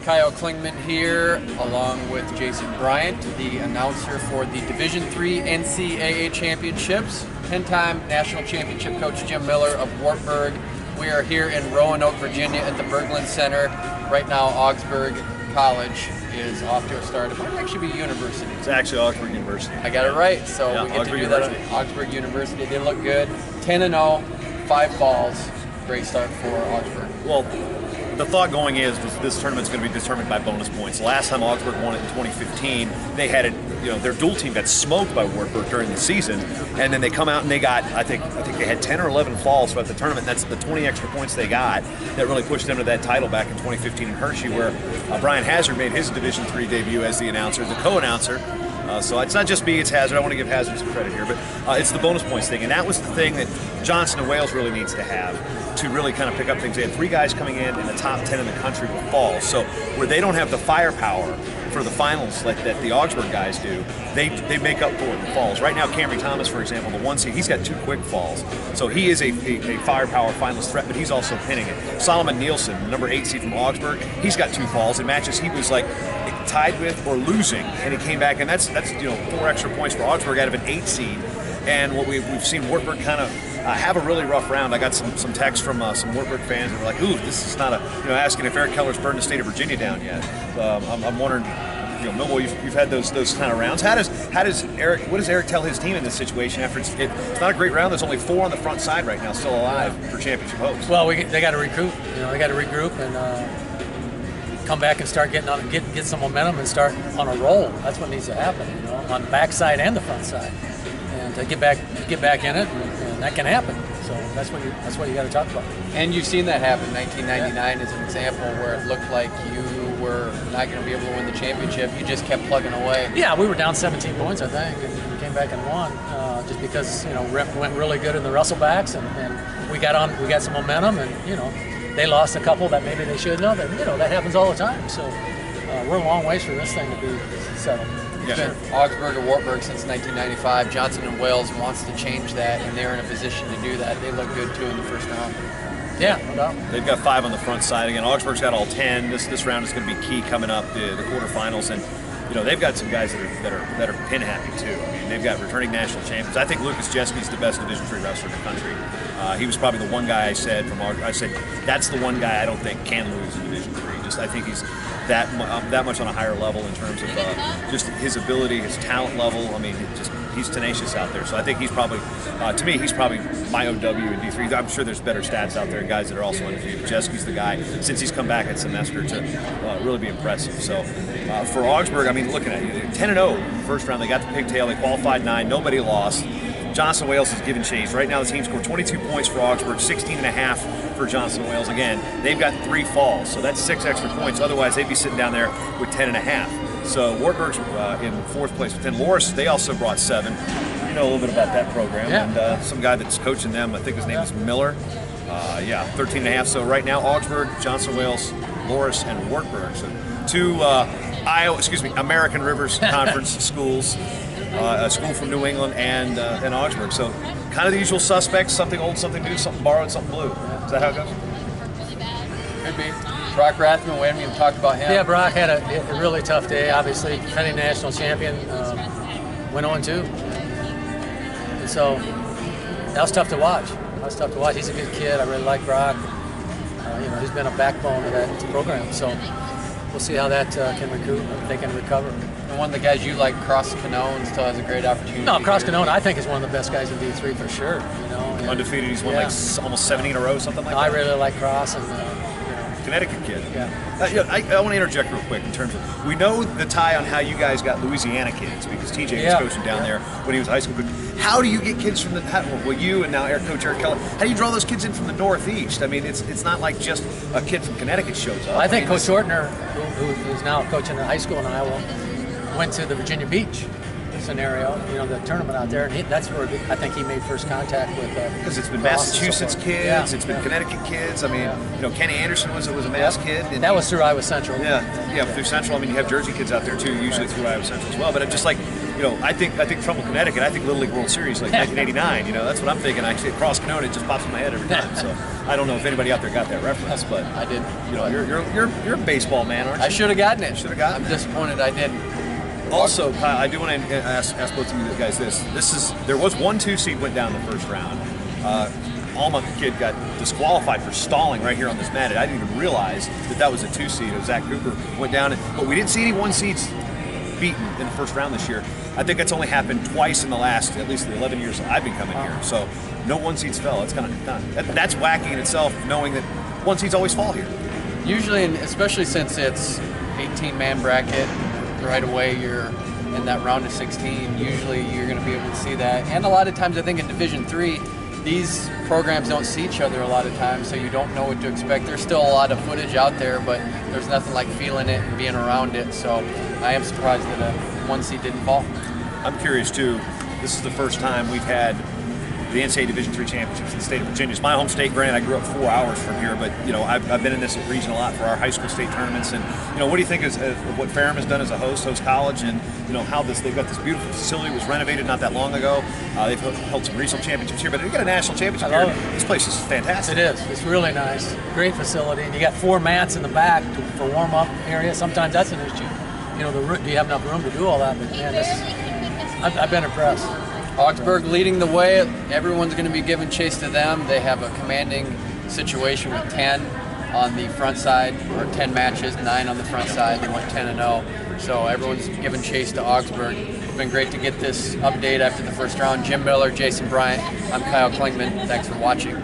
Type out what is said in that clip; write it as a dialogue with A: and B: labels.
A: Kyle Klingman here, along with Jason Bryant, the announcer for the Division III NCAA Championships. 10-time national championship coach Jim Miller of Wartburg. We are here in Roanoke, Virginia at the Berglund Center. Right now, Augsburg College is off to a start. It might actually be university.
B: It's actually Augsburg University.
A: I got it right, so
B: yeah,
A: we get
B: Augsburg
A: to do that at Augsburg University. They look good. 10-0, 5 falls. Great start for Augsburg.
B: Well, the thought going is this tournament's going to be determined by bonus points. The last time Augsburg won it in 2015, they had it. Their dual team got smoked by Wartburg during the season, and then they come out and they got I think they had 10 or 11 falls throughout the tournament. That's the 20 extra points they got that really pushed them to that title back in 2015 in Hershey, where Brian Hazard made his Division III debut as the announcer, the co-announcer. So it's not just me, it's Hazard. I want to give Hazard some credit here, but it's the bonus points thing, and that was the thing that Johnson and Wales really needs to have to really kind of pick up things. They had 3 guys coming in the top 10 in the country with falls, so where they don't have the firepower for the finals that the Augsburg guys do, they make up for it in falls. Right now, Camry Thomas, for example, the 1 seed, he's got 2 quick falls, so he is a firepower finalist threat, but he's also pinning it. Solomon Nielsen, the number 8 seed from Augsburg, he's got 2 falls in matches he was like tied with or losing, and he came back, and that's 4 extra points for Augsburg out of an 8 seed. And what we've seen Wartburg kind of have a really rough round. I got some texts from some Wartburg fans that were like, "Ooh, this is not a," asking if Eric Keller's burned the state of Virginia down yet. I'm wondering, Millwall, you've had those kind of rounds. How does Eric? What does Eric tell his team in this situation after it's not a great round? There's only 4 on the front side right now, still alive for championship hopes.
C: Well, they got to recruit. They got to regroup and come back and start get some momentum and start on a roll. That's what needs to happen. On the back side and the front side. And to get back in it, and that can happen. So that's what you got to talk about.
A: And you've seen that happen. 1999 is an example where it looked like you were not going to be able to win the championship. You just kept plugging away.
C: Yeah, we were down 17 points, I think, and we came back and won just because went really good in the wrestlebacks, and we got some momentum, and they lost a couple that maybe they should know. That happens all the time. So we're a long ways for this thing to be settled.
A: Yeah. Augsburg or Wartburg since 1995. Johnson and Wales wants to change that, and they're in a position to do that. They look good too in the first round.
C: Yeah, no doubt.
B: They've got 5 on the front side. Again, Augsburg's got all 10. This round is going to be key coming up, the quarterfinals, and they've got some guys that are pin happy too. I mean, they've got returning national champions. I think Lucas Jeske's the best Division III wrestler in the country. He was probably the one guy I said that's the one guy I don't think can lose in Division III. I think he's that much on a higher level in terms of just his ability, his talent level. I mean, he's tenacious out there. So I think he's probably, to me, he's probably my OW in D3. I'm sure there's better stats out there, guys that are also undefeated. Jeske's the guy, since he's come back at semester, to really be impressive. So for Augsburg, I mean, looking at you, 10-0 first round. They got the pigtail. They qualified 9. Nobody lost. Johnson Wales is giving chase. Right now the team scored 22 points for Augsburg, 16.5 for Johnson Wales. Again, they've got 3 falls, so that's 6 extra points. Otherwise, they'd be sitting down there with 10.5. So Wartburg's in 4th place with 10. Loris, they also brought 7. You know a little bit about that program.
C: Yeah.
B: And some guy that's coaching them, I think his name is Miller. 13.5. So right now, Augsburg, Johnson Wales, Loris, and Wartburg. So 2 American Rivers Conference schools. A school from New England and Augsburg. So kind of the usual suspects, something old, something new, something borrowed, something blue. Is that how it goes?
A: Could be. Brock Rathman, we haven't even talked about him.
C: Yeah, Brock had a really tough day, obviously. Defending national champion, went 0-2. And so that was tough to watch. He's a good kid. I really like Brock. He's been a backbone of that program. So we'll see how that can recruit, if they can recover.
A: And one of the guys you like, Cross Canone, still has a great opportunity.
C: No, Cross Canone, I think, is one of the best guys in D3 for sure.
B: Undefeated, he's won like almost 70 in a row, something like that.
C: I really like Cross, and
B: Connecticut kid.
C: Yeah.
B: I want to interject real quick in terms of, we know the tie on how you guys got Louisiana kids because TJ was coaching down there when he was a high school coach. How do you get kids from you and now Coach Eric Keller, how do you draw those kids in from the Northeast? I mean, it's not like just a kid from Connecticut shows up.
C: I think Coach Ortner, who's now coaching in high school in Iowa, went to the Virginia Beach scenario, the tournament out there, and that's where I think he made first contact with.
B: Because it's been Massachusetts kids, it's been Connecticut kids. I mean, Kenny Anderson was a Mass kid. And
C: that was through Iowa Central.
B: Yeah, through Central. I mean, you have Jersey kids out there too, usually through Iowa Central as well. But I'm just like, I think Trumbull, Connecticut. I think Little League World Series, like 1989. That's what I'm thinking. I see it cross Canone, it just pops in my head every time. So I don't know if anybody out there got that reference, but
A: I did.
B: You're a baseball man, aren't you?
A: I should have gotten it.
B: I'm
A: disappointed I didn't.
B: Also, Kyle, I do want to ask both of you guys this. There was 1-2 seed went down in the first round. Alma kid got disqualified for stalling right here on this mat. I didn't even realize that was a 2 seed. Zach Cooper went down, but we didn't see any 1 seeds beaten in the first round this year. I think that's only happened twice in the last, at least the 11 years that I've been coming here. So no 1 seeds fell. It's that's wacky in itself, knowing that 1 seeds always fall here.
A: Usually, and especially since it's 18-man bracket, right away you're in that round of 16. Usually you're going to be able to see that. And a lot of times I think in Division III, these programs don't see each other a lot of times, so you don't know what to expect. There's still a lot of footage out there, but there's nothing like feeling it and being around it. So I am surprised that a 1 seed didn't fall.
B: I'm curious too. This is the first time we've had the NCAA Division III Championships in the state of Virginia. It's my home state. Granted, I grew up 4 hours from here, but I've been in this region a lot for our high school state tournaments. And what do you think of what Ferrum has done as a host college, and how they've got this beautiful facility. It was renovated not that long ago. They've held some regional championships here, but they got a national championship here. This place is fantastic.
C: It is. It's really nice. Great facility, and you got 4 mats in the back for warm-up area. Sometimes that's an issue. Do you have enough room to do all that? But man, I've been impressed.
A: Augsburg leading the way. Everyone's going to be giving chase to them. They have a commanding situation with 10 on the front side, or 10 matches, 9 on the front side. They went 10-0. So everyone's giving chase to Augsburg. It's been great to get this update after the first round. Jim Miller, Jason Bryant. I'm Kyle Klingman. Thanks for watching.